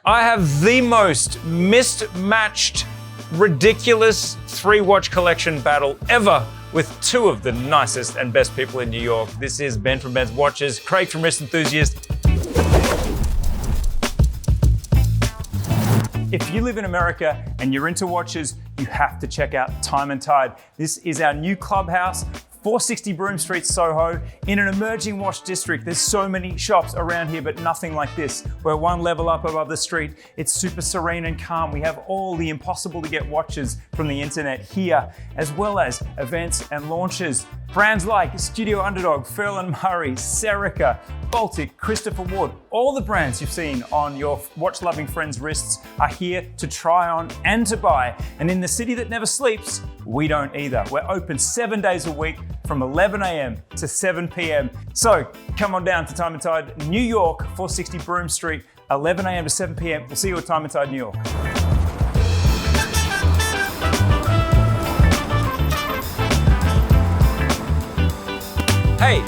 I have the most mismatched, ridiculous 3-watch collection battle ever with 2 of the nicest and best people in New York. This is Ben from Ben's Watches, Craig from Wrist Enthusiast. If you live in America and you're into watches, you have to check out Time+Tide. This is our new clubhouse, 460 Broome Street, SoHo, in an emerging watch district. There's so many shops around here, but nothing like this. We're one level up above the street. It's super serene and calm. We have all the impossible to get watches from the internet here, as well as events and launches. Brands like Studio Underdog, Furlan, Marri, Serica, Baltic, Christopher Ward, all the brands you've seen on your watch-loving friends' wrists are here to try on and to buy. And in the city that never sleeps, we don't either. We're open 7 days a week from 11 a.m. to 7 p.m. So come on down to Time+Tide, New York, 460 Broome Street, 11 a.m. to 7 p.m. We'll see you at Time+Tide, New York. Hey,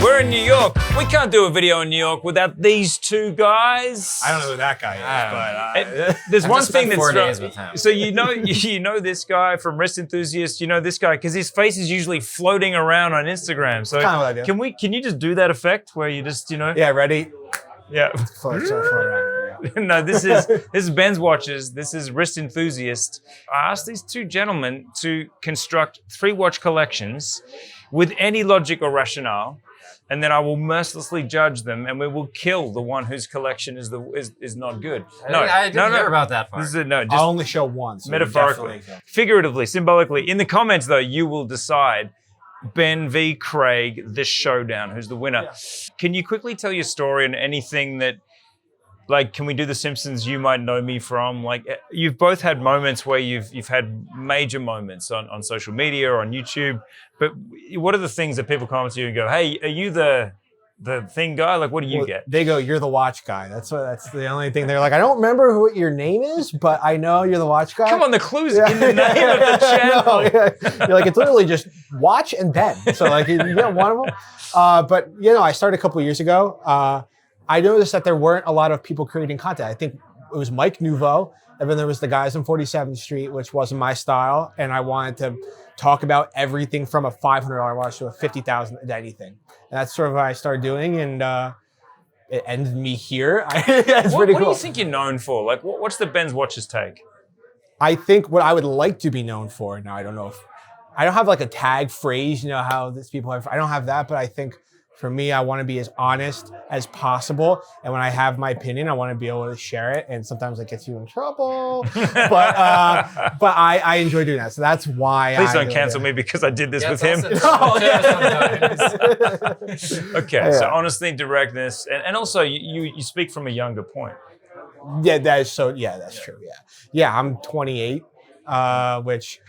we're in New York. We can't do a video in New York without these 2 guys. I don't know who that guy is, but there's one thing that's 4 days with him. So you know this guy from Wrist Enthusiast. You know this guy because his face is usually floating around on Instagram. So kind of what I do. can you just do that effect where you just Yeah, ready? yeah. Float around. No, this is Ben's Watches. This is Wrist Enthusiast. I asked these 2 gentlemen to construct 3-watch collections with any logic or rationale, and then I will mercilessly judge them, and we will kill the one whose collection is not good. I didn't hear about that part. This is just I'll only show one. So metaphorically, figuratively, symbolically. In the comments, though, you will decide Ben v. Craig, this showdown. Who's the winner? Yeah. Can you quickly tell your story and anything that, like, can we do The Simpsons? You might know me from. Like, you've both had moments where you've had major moments on social media or on YouTube. But what are the things that people comment to you and go, "Hey, are you the thing guy? Like, what do you get?" They go, "You're the watch guy." That's the only thing. They're like, "I don't remember what your name is, but I know you're the watch guy." Come on, the clue's in the name of the channel. No, yeah. You're like, it's literally just watch and Ben. So like, you get one of them. But I started a couple of years ago. I noticed that there weren't a lot of people creating content. I think it was Mike Nouveau, and then there was the guys on 47th Street, which wasn't my style. And I wanted to talk about everything from a $500 watch to a $50,000 anything. And that's sort of what I started doing, and it ended me here. It's pretty cool. What do you think you're known for? Like, what's the Ben's Watches take? I think what I would like to be known for, now I don't know if, I don't have like a tag phrase, how these people have, I don't have that, but I think for me, I want to be as honest as possible. And when I have my opinion, I want to be able to share it. And sometimes it gets you in trouble. but I enjoy doing that. So that's why Please don't cancel me because I did this with him. Okay, so honesty, directness, and also you speak from a younger point. Yeah, that's true. Yeah, I'm 28, which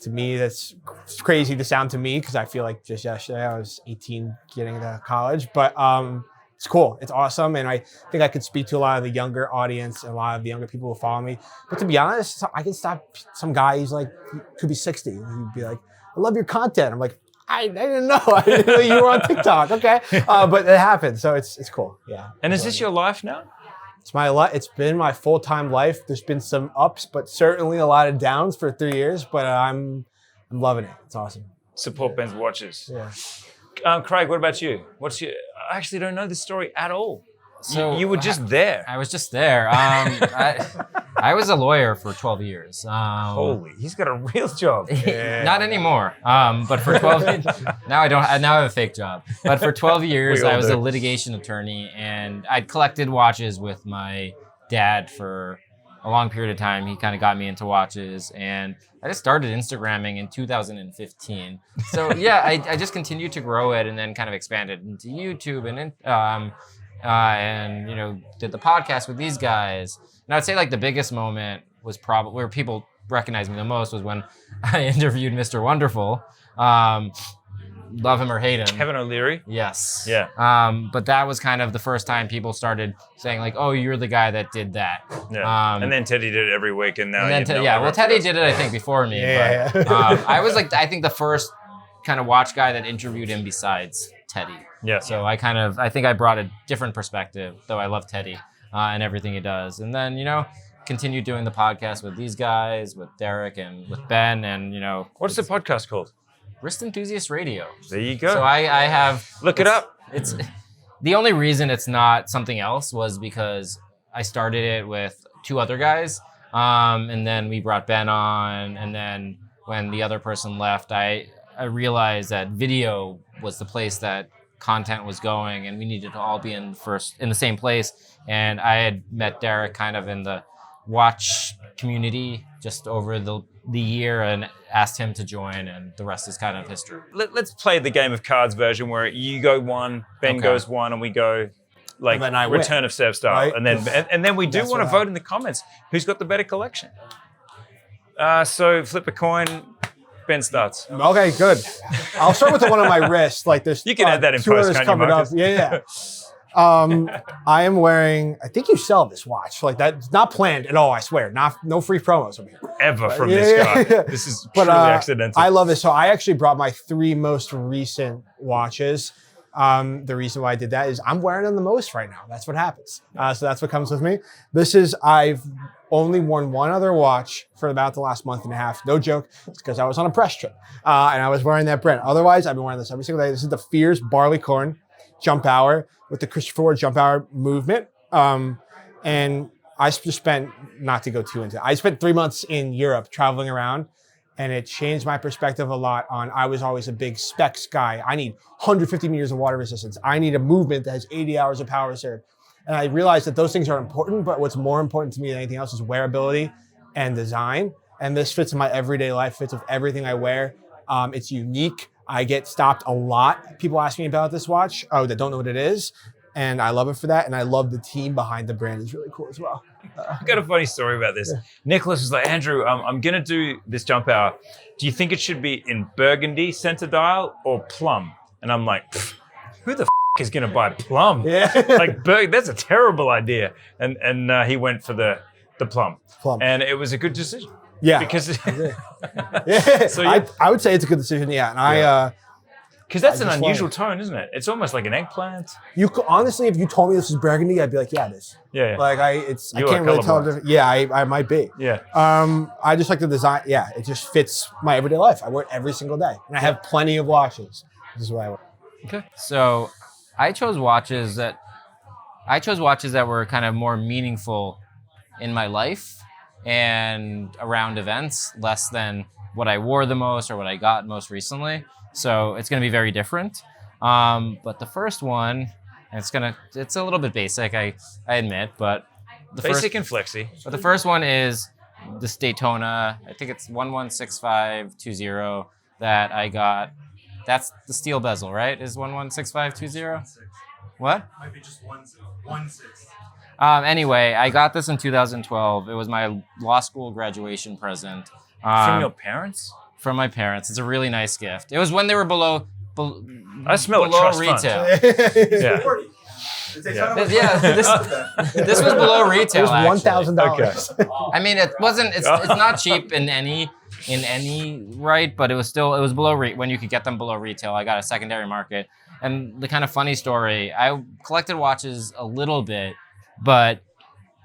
to me, that's crazy to sound to me because I feel like just yesterday I was 18 getting into college. But it's cool. It's awesome. And I think I could speak to a lot of the younger audience and a lot of the younger people who follow me. But to be honest, I can stop some guy who's like, could be 60. He'd be like, "I love your content." I'm like, I didn't know. I didn't know you were on TikTok. Okay. But it happened. So it's cool. Yeah. And is this your life now? It's my life. It's been my full-time life. There's been some ups, but certainly a lot of downs for 3 years. But I'm loving it. It's awesome. Support Ben's Watches. Yeah. Craig, what about you? I actually don't know this story at all. So you were just there. I was just there. I was a lawyer for 12 years. Holy, he's got a real job. Not anymore. But for 12, now I have a fake job. But for 12 years, I was a litigation attorney, and I'd collected watches with my dad for a long period of time. He kind of got me into watches, and I just started Instagramming in 2015. So yeah, I just continued to grow it, and then kind of expanded into YouTube and did the podcast with these guys. And I'd say like the biggest moment was probably where people recognized me the most was when I interviewed Mr. Wonderful. Love him or hate him. Kevin O'Leary? Yes. Yeah. But that was kind of the first time people started saying like, "Oh, you're the guy that did that." Yeah. And then Teddy did it every week, and now Teddy did it I think before me. Yeah. But, I was like, I think the first kind of watch guy that interviewed him besides Teddy. Yeah. So I think I brought a different perspective, though I love Teddy. and everything he does. And then, continue doing the podcast with these guys, with Derek and with Ben, and, What's the podcast called? Wrist Enthusiast Radio. There you go. So I have... Look it up. It's the only reason it's not something else was because I started it with 2 other guys, and then we brought Ben on, and then when the other person left, I realized that video was the place that content was going, and we needed to all be in the same place. And I had met Derek kind of in the watch community just over the year and asked him to join, and the rest is kind of history. Let's play the game of cards version where you go 1, Ben goes 1, and we go like Return of Sev style, right? and then we do want to vote in the comments who's got the better collection. So flip a coin. Ben starts. Okay, good. I'll start with the one on my wrist. Like there's you can add that in post, can't you, Marcus? Yeah. I am wearing, I think you sell this watch. Like that's not planned at all, I swear. No free promos over here. Ever from this guy. This is truly accidental. I love it. So I actually brought my 3 most recent watches. The reason why I did that is I'm wearing them the most right now. That's what happens. So that's what comes with me. I've only worn 1 other watch for about the last month and a half. No joke. It's because I was on a press trip and I was wearing that brand. Otherwise, I've been wearing this every single day. This is the Fierce Barleycorn Jump Hour with the Christopher Ward Jump Hour movement. And I just spent, not to go too into it, I spent 3 months in Europe traveling around, and it changed my perspective a lot on, I was always a big specs guy. I need 150 meters of water resistance. I need a movement that has 80 hours of power reserve. And I realized that those things are important, but what's more important to me than anything else is wearability and design. And this fits in my everyday life, fits with everything I wear. It's unique. I get stopped a lot. People ask me about this watch, that don't know what it is. And I love it for that. And I love the team behind the brand. It's really cool as well. I've got a funny story about this. Yeah. Nicholas was like, Andrew, I'm going to do this jump hour. Do you think it should be in burgundy center dial or plum? And I'm like, who the is going to buy plum? Yeah. Like, that's a terrible idea. And he went for the plum. And it was a good decision. Yeah. Because so I would say it's a good decision. Yeah. And because that's an unusual tone, isn't it? It's almost like an eggplant. Honestly, if you told me this is burgundy, I'd be like, yeah, it is. Yeah. Like I can't really tell. Yeah, I might be. Yeah. I just like the design. Yeah, it just fits my everyday life. I wear it every single day, and I have plenty of watches. This is what I wear. Okay. So I chose watches that were kind of more meaningful in my life and around events, less than what I wore the most or what I got most recently. So it's going to be very different. But the first one, and it's a little bit basic, I admit, but basic and flexy. But the first one is this Daytona. I think it's 116520 that I got. That's the steel bezel, right? Is 116520? What? Might be just 16. Anyway, I got this in 2012. It was my law school graduation present. From your parents? From my parents. It's a really nice gift. It was when they were below I smell below trust retail. This was below retail. It was $1,000. Okay. I mean, it wasn't. It's not cheap in any right, but it was below when you could get them below retail. I got a secondary market, and the kind of funny story. I collected watches a little bit, but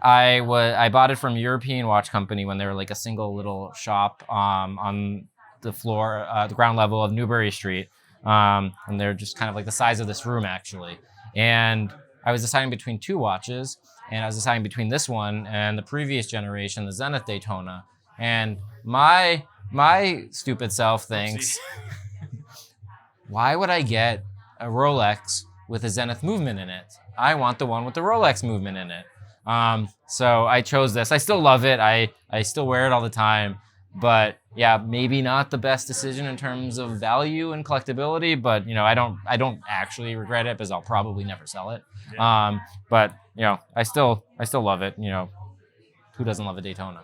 I bought it from a European watch company when they were like a single little shop on the floor, the ground level of Newbury Street. And they're just kind of like the size of this room, actually. And I was deciding between 2 watches, and I was deciding between this one and the previous generation, the Zenith Daytona. And my stupid self thinks, why would I get a Rolex with a Zenith movement in it? I want the one with the Rolex movement in it. So I chose this. I still love it. I still wear it all the time. But yeah, maybe not the best decision in terms of value and collectability, but I don't actually regret it because I'll probably never sell it. Yeah. But I still love it. Who doesn't love a Daytona?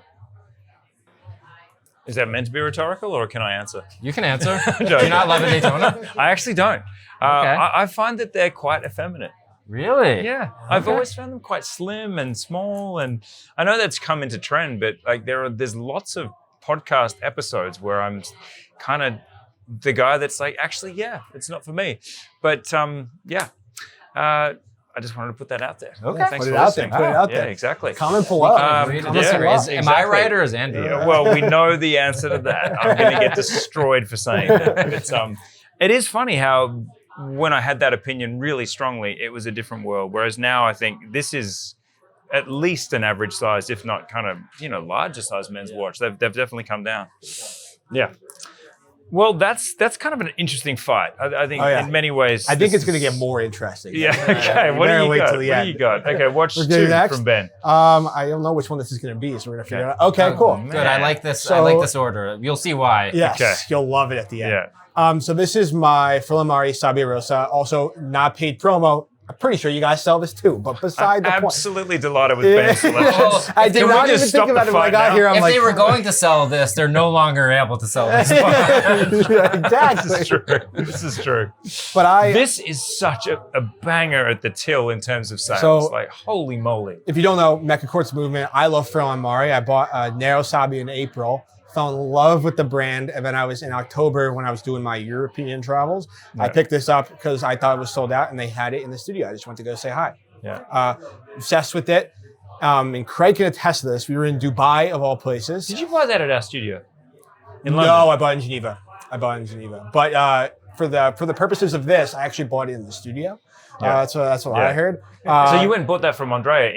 Is that meant to be rhetorical, or can I answer? You can answer. Do you not love a Daytona? I actually don't. Okay. I find that they're quite effeminate. Really? Yeah. I've always found them quite slim and small, and I know that's come into trend, but like there's lots of podcast episodes where I'm kind of the guy that's like, actually, yeah, it's not for me. But I just wanted to put that out there. Okay. Thanks Put for it out listening. there. Put it out Yeah, there. exactly. Comment below. Agree to Comment disagree. below. Am I right or is Andrew? Yeah, well, we know the answer to that. I'm going to get destroyed for saying that. It's, it is funny how when I had that opinion really strongly, it was a different world. Whereas now I think this is at least an average size, if not kind of, larger size men's watch. They've definitely come down. Yeah. Well, that's kind of an interesting fight. I think in many ways. I think it's going to get more interesting. Yeah. Okay. What do you got? Okay. Watch We're 2 getting next. from Ben. I don't know which one this is going to be, so we're going to figure it out. Okay, cool. Good. I like this. I like this order. You'll see why. Yes, Okay. you'll love it at the end. Yeah. So this is my Furlan Marri Sabbia Rosa, also not paid promo. I'm pretty sure you guys sell this too, but beside the point. Absolutely delighted with Ben's selection. I did Can we not just even stop think about the it when I fight got now? here. I'm If like, they were going to sell this, they're no longer able to sell this. exactly. This is true. This is true. But This is such a banger at the till in terms of sales. So- Like, holy moly. if you don't know, Mechaquartz movement, I love Furlan Marri. I bought a Narrow Sabbia in April, fell in love with the brand, and then I was in October when I was doing my European travels. I Yeah. picked this up because I thought it was sold out, and they had it in the studio. I just went to go say hi. Yeah. Obsessed with it. And Craig can attest to this. We were in Dubai, of all places. Did you buy that at our studio? In London? No, I bought it in Geneva. But for the purposes of this, I actually bought it in the studio. Yeah. That's what Yeah. I heard. So you went and bought that from Andrea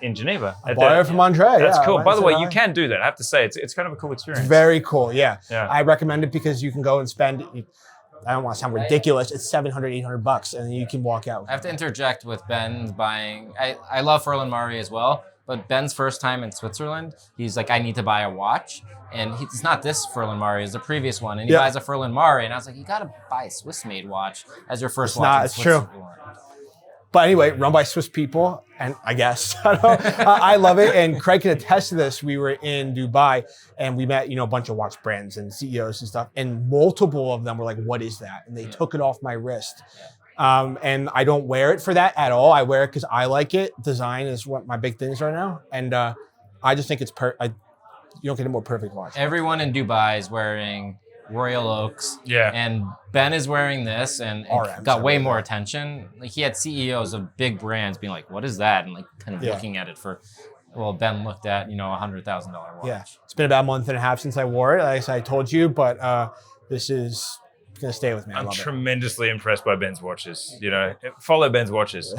in Geneva? I bought it from Andrea. That's yeah. cool. I By the said way, hi. you can do that. I have to say, it's kind of a cool experience. Very cool. Yeah. Yeah. I recommend it because you can go and spend. I don't want to sound ridiculous. It's $700, $800, and you can walk out. I have to interject with Ben's buying. I love Furlan Marri as well, but Ben's first time in Switzerland, he's like, I need to buy a watch. And it's not this Furlan Marri, it's the previous one. And he buys a Furlan Marri. And I was like, you got to buy a Swiss-made watch as your first watch. It's true. But anyway, run by Swiss people, and I guess I love it. And Craig can attest to this. We were in Dubai, and we met a bunch of watch brands and CEOs and stuff. And multiple of them were like, "What is that?" And they took it off my wrist. And I don't wear it for that at all. I wear it because I like it. Design is what my big things right now, and I just think it's you don't get a more perfect watch. Everyone in Dubai is wearing Royal Oaks. Yeah. And Ben is wearing this and RMs, got way I more love attention. Like he had CEOs of big brands being like, what is that? And like kind of looking at it Ben looked at, $100,000 watch. Yeah, it's been about a month and a half since I wore it. Like I told you, but this is gonna stay with me. I I'm love tremendously impressed by Ben's watches. Follow Ben's watches.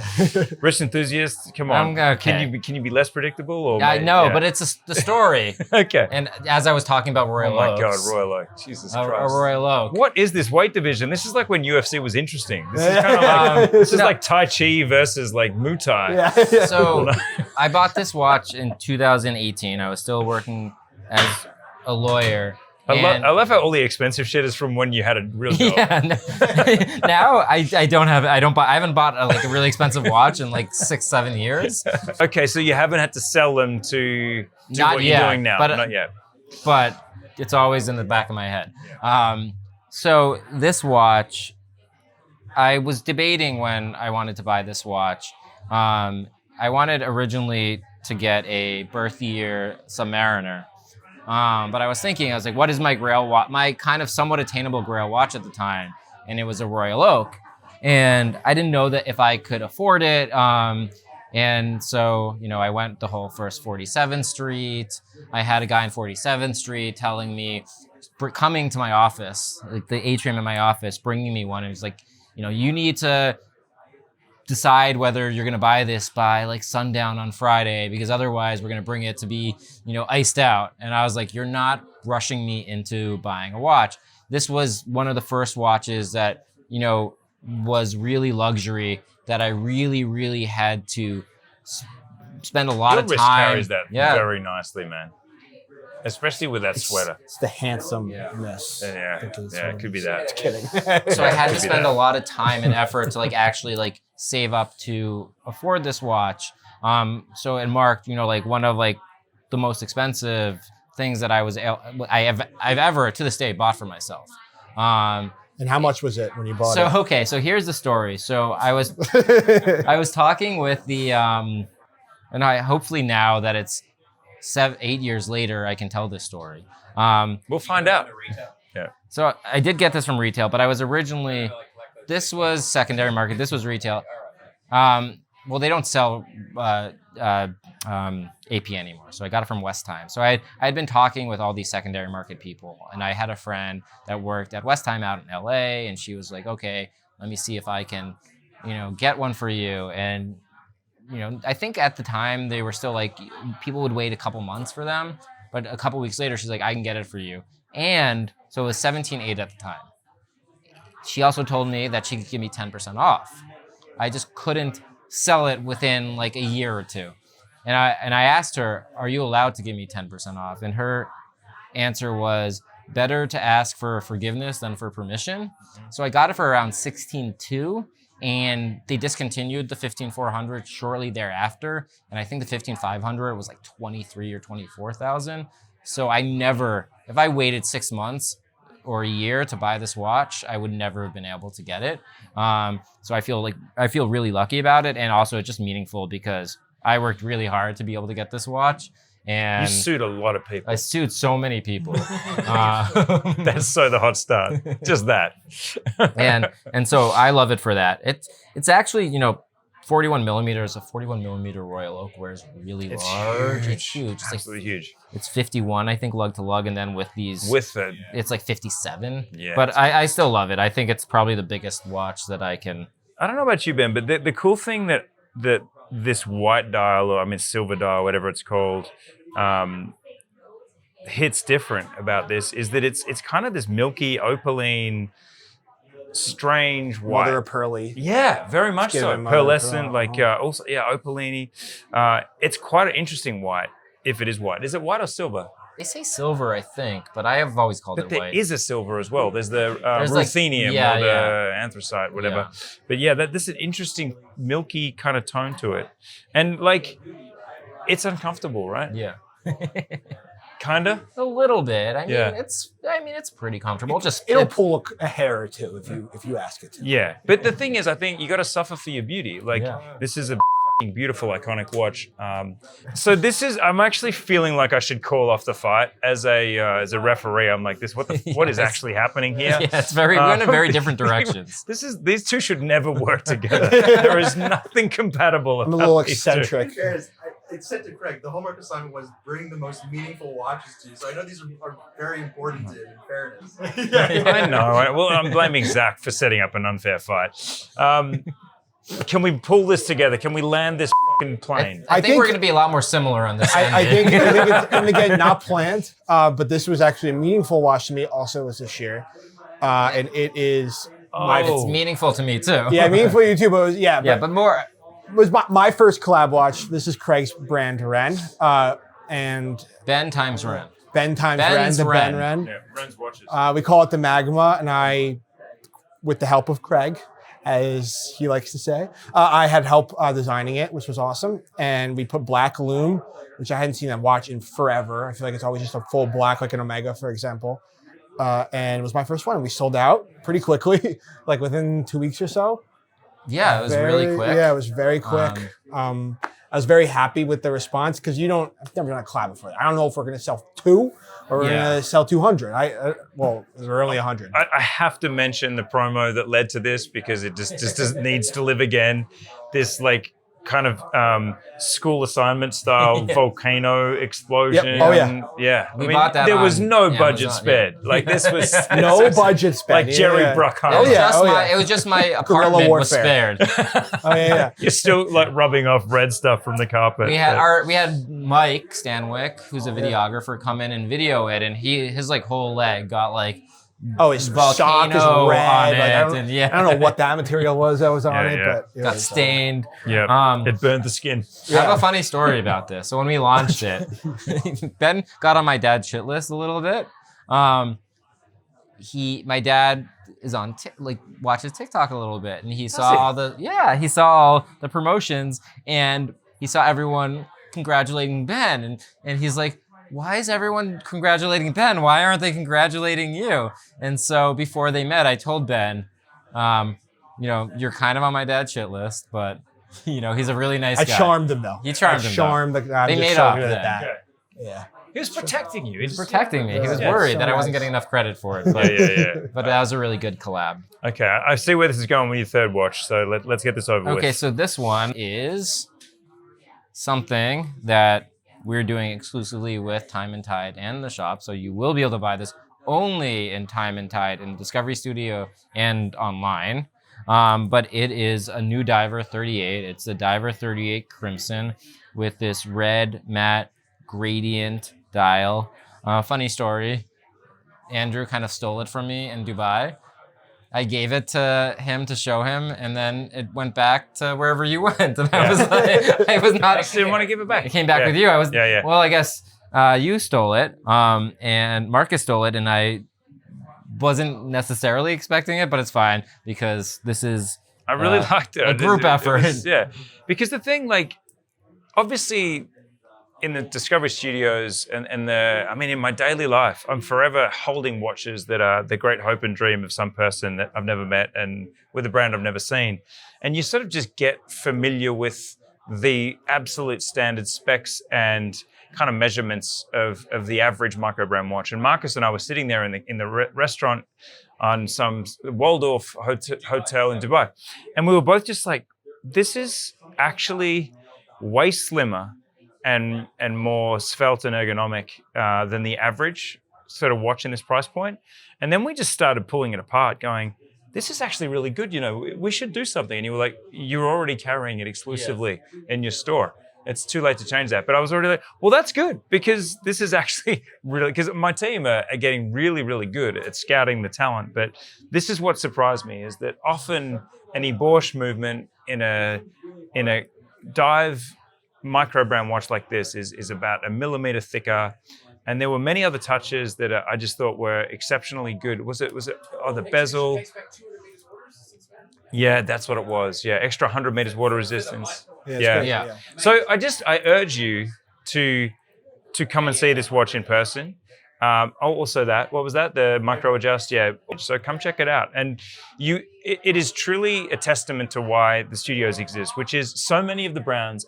Rich Enthusiast, come on. Okay. Can you be less predictable? Or I know, but it's the story. Okay. And as I was talking about Royal Oh my Oaks. God, Royal Oak. Jesus a Christ. Royal Oak. What is this weight division? This is like when UFC was interesting. This is kind of like this is like Tai Chi versus like Muay Thai. Yeah. So I bought this watch in 2018. I was still working as a lawyer. I love how all the expensive shit is from when you had a real job. Yeah. Now I haven't bought a really expensive watch in like 6-7 years. Okay, so you haven't had to sell them to do Not what yet, you're doing now. but- Not yet. But it's always in the back of my head. So this watch, I was debating when I wanted to buy this watch. I wanted originally to get a birth year Submariner. But I was thinking, I was like, what is my grail watch? My kind of somewhat attainable grail watch at the time. And it was a Royal Oak. And I didn't know that if I could afford it. And so, I went the whole first 47th Street. I had a guy in 47th Street telling me, coming to my office, like the atrium in my office, bringing me one. And he's like, you need to decide whether you're going to buy this by like sundown on Friday, because otherwise we're going to bring it to be, iced out. And I was like, you're not rushing me into buying a watch. This was one of the first watches that, was really luxury, that I really, really had to spend a lot of Your time. wrist carries that very nicely, man. Especially with that sweater. It's the handsomeness. Yeah, it could be that. Kidding. So I had to spend a lot of time and effort to actually save up to afford this watch. So it marked, one of the most expensive things that I've ever to this day bought for myself. And how much was it when you bought it? Okay, so here's the story. So I was talking with the and I hopefully now that it's 7-8 years later, I can tell this story. We'll find out. Yeah. So I did get this from retail, but I was originally, this was secondary market, this was retail. well, they don't sell AP anymore. So I got it from West Time. So I had been talking with all these secondary market people, and I had a friend that worked at West Time out in LA, and she was like, okay, let me see if I can, get one for you. And, I think at the time they were still like, people would wait a couple months for them, but a couple weeks later, she's like, I can get it for you. And so it was 17.8 at the time. She also told me that she could give me 10% off. I just couldn't sell it within like a year or two. And I asked her, are you allowed to give me 10% off? And her answer was, better to ask for forgiveness than for permission. So I got it for around 16.2, and they discontinued the 15,400 shortly thereafter. And I think the 15,500 was like 23 or 24,000. So I never, if I waited 6 months or a year to buy this watch, I would never have been able to get it. So I feel really lucky about it, and also it's just meaningful because I worked really hard to be able to get this watch. And you sued a lot of people. I sued so many people. That's so the hot start. Just that. and so I love it for that. It's actually 41 millimeters. A 41 millimeter Royal Oak wears really large. Huge. It's huge. It's absolutely huge. It's 51, I think, lug to lug, and then with these, it's like 57. Yeah. But I still love it. I think it's probably the biggest watch that I can. I don't know about you, Ben, but the cool thing that this white dial, or silver dial, whatever it's called, hits different about this is that it's kind of this milky, opaline, strange white. Mother of pearly. Yeah, very much so. Pearlescent, also, opaline. It's quite an interesting white, if it is white. Is it white or silver? They say silver, I think, but I have always called it white. There is a silver as well. There's the ruthenium or the anthracite, whatever. Yeah. But this is an interesting, milky kind of tone to it. And it's uncomfortable, right? Yeah. Kinda? A little bit. It's pretty comfortable. It'll pull a hair or two if you ask it to. Yeah. But the thing is, I think you got to suffer for your beauty. This is a beautiful, iconic watch. So I'm actually feeling like I should call off the fight as a referee. I'm like, what is actually happening here? Yeah, it's we're going in very different directions. These two should never work together. There is nothing compatible about I'm a little these two. eccentric. I said to Craig, the homework assignment was bring the most meaningful watches to you. So I know these are very important in fairness. I know. Well, I'm blaming Zach for setting up an unfair fight. Can we pull this together? Can we land this fucking plane? I think we're going to be a lot more similar on this. I think it's, and again, not planned, but this was actually a meaningful watch to me also this year. And it is... it's meaningful to me too. Yeah, meaningful to you too, but but more... It was my first collab watch. This is Craig's brand, Wren. And Ben times Wren. Ben times Wren, the Ben Wren. Yeah, Wren's watches. We call it the Magma, and I, with the help of Craig, as he likes to say, I had help designing it, which was awesome. And we put black lume, which I hadn't seen that watch in forever. I feel like it's always just a full black, like an Omega, for example. And it was my first one. We sold out pretty quickly, like within 2 weeks or so. Yeah, it was really quick. Yeah, it was very quick. I was very happy with the response because I've never done a collab before. I don't know if we're going to sell 2 or we're going to sell 200. Well, we're only 100. I have to mention the promo that led to this because it just needs to live again. This kind of school assignment style volcano explosion. Yep. Oh yeah. Yeah. We bought that there was no Amazon, budget spared. This was no budget spent. Jerry Bruckheimer. It was just my apartment was spared. You're still rubbing off red stuff from the carpet. We had Mike Stanwyck, who's a videographer, come in and video it, and his whole leg got his sock is red. On it, I don't know what that material was that was on it, but it got stained. Yeah, it burned the skin. I have a funny story about this. So when we launched it, Ben got on my dad's shit list a little bit. My dad is on watches TikTok a little bit, and he saw all the promotions, and he saw everyone congratulating Ben, and he's like, why is everyone congratulating Ben? Why aren't they congratulating you? And so before they met, I told Ben, you're kind of on my dad's shit list, but he's a really nice guy. I charmed him though. You charmed him. Charmed the guy. They made up then. Yeah. He was protecting you. He's protecting me. He was Yeah, worried so that I wasn't nice. getting enough credit for it. But, but that was a really good collab. Okay, I see where this is going with your third watch, so let's get this over with. Okay, so this one is something that we're doing exclusively with Time & Tide and the shop. So you will be able to buy this only in Time & Tide in Discovery Studio and online. But it is a new Diver 38. It's the Diver 38 Crimson with this red matte gradient dial. Funny story, Andrew kind of stole it from me in Dubai. I gave it to him to show him, and then it went back to wherever you went. And I was like, I was not. I didn't want to give it back. It came back with you. I was, Yeah. well, I guess you stole it, and Marcus stole it, and I wasn't necessarily expecting it, but it's fine because this is I really liked it. a group effort. Yeah, because the thing, like, obviously, in the Discovery Studios and in my daily life, I'm forever holding watches that are the great hope and dream of some person that I've never met and with a brand I've never seen. And you sort of just get familiar with the absolute standard specs and kind of measurements of the average micro brand watch. And Marcus and I were sitting there in the restaurant on some Waldorf hotel in Dubai. And we were both just like, this is actually way slimmer and more svelte and ergonomic than the average sort of watch in this price point. And then we just started pulling it apart going, this is actually really good. You know, we should do something. And you were like, you're already carrying it exclusively in your store. It's too late to change that. But I was already like, well, that's good because this is actually really, because my team are getting really, really good at scouting the talent. But this is what surprised me is that often an Bosch movement in a dive micro brand watch like this is about a millimeter thicker. And there were many other touches that I just thought were exceptionally good. Was it the bezel? Yeah, that's what it was. Yeah, extra 100 meters water resistance. Yeah. So I urge you to come and see this watch in person. Also what was that? The micro adjust. Yeah. So come check it out. And it is truly a testament to why the studios exist, which is so many of the brands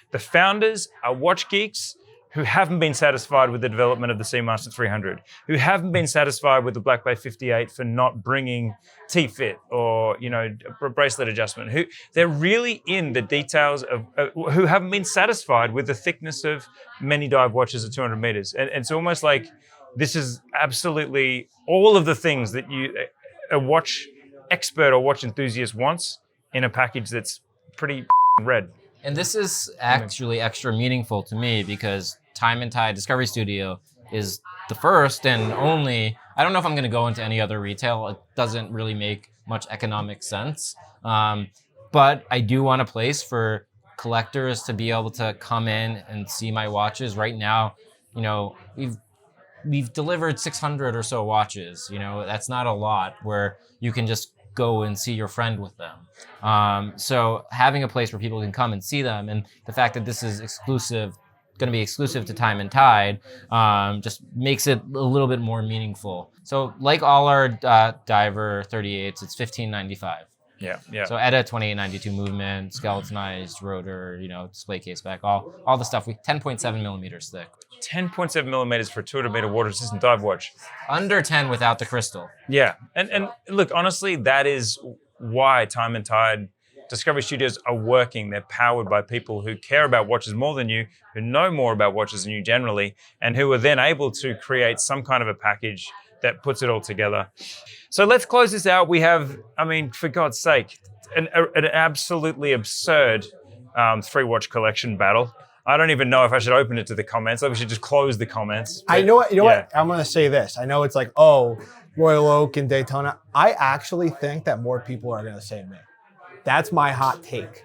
the founders are watch geeks who haven't been satisfied with the development of the Seamaster 300, who haven't been satisfied with the Black Bay 58 for not bringing T-fit or, bracelet adjustment, who they're really in the details of, who haven't been satisfied with the thickness of many dive watches at 200 meters. And it's almost like this is absolutely all of the things that a watch expert or watch enthusiast wants in a package that's pretty red. And this is actually extra meaningful to me because Time & Tide Discovery Studio is the first and only, I don't know if I'm going to go into any other retail. It doesn't really make much economic sense. But I do want a place for collectors to be able to come in and see my watches. Right now, we've delivered 600 or so watches. That's not a lot where you can just go and see your friend with them. So having a place where people can come and see them, and the fact that this is going to be exclusive to Time & Tide, just makes it a little bit more meaningful. So like all our Diver 38s, it's $15.95. Yeah. So ETA 2892 movement, skeletonized rotor, display case back, all the stuff. 10.7 millimeters thick. 10.7 millimeters for a 200 meter water resistant dive watch. Under 10 without the crystal. Yeah, and look, honestly, that is why Time & Tide Discovery Studios are working. They're powered by people who care about watches more than you, who know more about watches than you generally, and who are then able to create some kind of a package that puts it all together. So let's close this out. We have, for God's sake, an absolutely absurd 3-watch collection battle. I don't even know if I should open it to the comments. I we should just close the comments. I know what, what? I'm going to say this. I know it's like, Royal Oak and Daytona. I actually think that more people are going to say me. That's my hot take.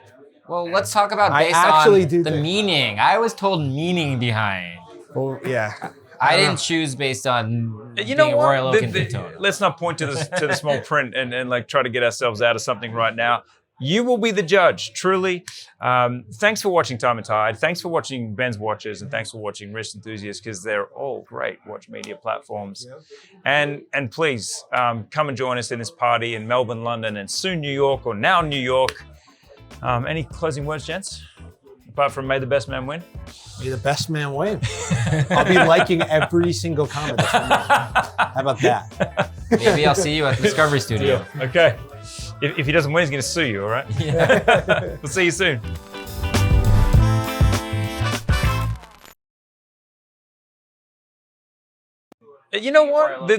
Well, let's talk about based on the meaning. I was told meaning behind. Well, yeah. I didn't choose based on being a Royal Oak and Daytona. Let's not point to the small print and like try to get ourselves out of something right now. You will be the judge, truly. Thanks for watching Time & Tide. Thanks for watching Ben's Watches, and thanks for watching Wrist Enthusiast, because they're all great watch media platforms. Yep. And please come and join us in this party in Melbourne, London, and soon New York, or now New York. Any closing words, gents? Apart from may the best man win. May the best man win. I'll be liking every single comment. How about that? Maybe I'll see you at the Discovery Studio. Okay. If he doesn't win, he's going to sue you, all right? Yeah. We'll see you soon. You know what?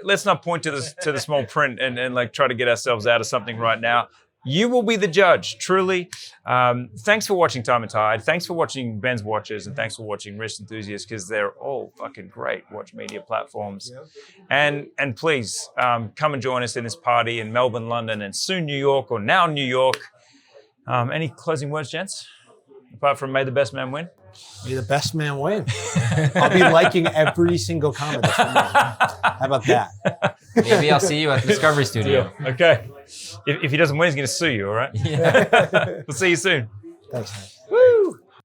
Let's not point to the small print and like try to get ourselves out of something right now. You will be the judge, truly. Thanks for watching Time and Tide. Thanks for watching Ben's watches, and thanks for watching Rich Enthusiast, because they're all fucking great watch media platforms. And please come and join us in this party in Melbourne, London, and soon New York, or now New York. Any closing words, gents? Apart from may the best man win. May the best man win. I'll be liking every single comment. How about that? Maybe I'll see you at the Discovery Studio. Okay. If he doesn't win, he's going to sue you, all right? Yeah. We'll see you soon. Thanks, man.